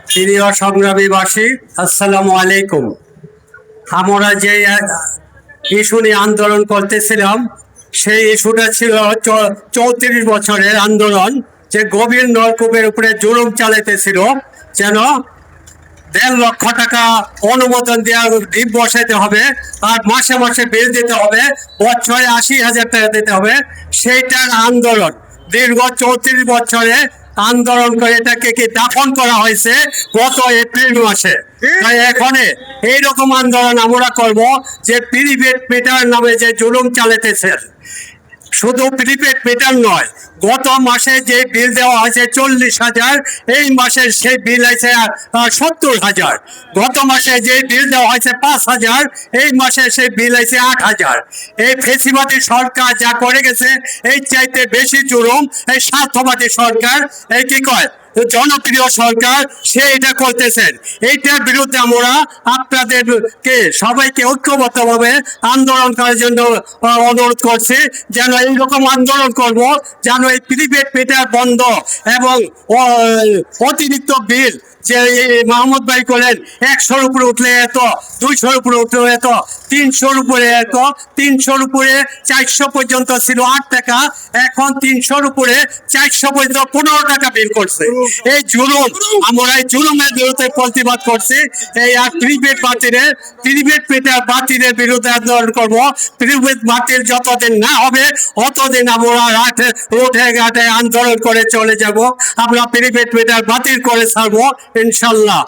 প্রিয় সংগ্রামীবাসী, আসসালামু আলাইকুম। আমরা যে ইস্যু নিয়ে আন্দোলন করতেছিলাম, সেই ইস্যুটা ছিল 34 বছরের আন্দোলন, যে গভীর নলকূপের উপরে জুলুম চালাইতেছিল। যেন 1.5 লক্ষ টাকা অনুমোদন দেওয়ার ডিপ বসাইতে হবে, আর মাসে মাসে বিল দিতে হবে, বছরে 80,000 টাকা দিতে হবে। সেইটার আন্দোলন দীর্ঘ 34 বছরে আন্দোলন করে এটাকে কি দাফন করা হয়েছে গত এপ্রিল মাসে। তাই এখন এইরকম আন্দোলন আমরা করব, যে প্রিপেড মিটার নামে যে জুলুম চালাতেছে। শুধু প্রিপেড মিটার নয়, গত মাসে যে বিল দেওয়া হয়েছে 40,000, এই মাসে সেই বিল আছে 70,000। গত মাসে যে বিল দেওয়া হয়েছে 5,000, এই মাসে সেই বিল আছে 8,000। এই ফেসিবাদী সরকার যা করে গেছে, এই চাইতে বেশি জুলুম এই স্বার্থবাদী সরকার, এই কি কয় জনপ্রিয় সরকার, সে এটা করতেছেন। এইটার বিরুদ্ধে আমরা আপনাদেরকে সবাইকে ঐক্যবদ্ধভাবে আন্দোলন করার জন্য অনুরোধ করছি, যেন এইরকম আন্দোলন করব, যেন এই প্রিপেড মিটার বন্ধ এবং অতিরিক্ত বিল যে মাহমুদ ভাই করেন 100-র উপরে উঠলে এত, 200-র উপরে উঠলে এত, 300-র উপরে এত, 300-র উপরে 400 পর্যন্ত ছিল 8 টাকা, এখন 300-র উপরে 400 পর্যন্ত 15 টাকা বিল করছে। এই জুলুম, আমরা এই জুলুমের বিরুদ্ধে প্রতিবাদ করছি। এই আর প্রিপেড মিটার বাতিলের বিরুদ্ধে আন্দোলন করবো। প্রিপেড বাতিল যতদিন না হবে, অতদিন আমরা রোডে ঘাটে আন্দোলন করে চলে যাব। আমরা প্রিপেড মিটার বাতিল করে ছাড়বো ইনশাল্লাহ।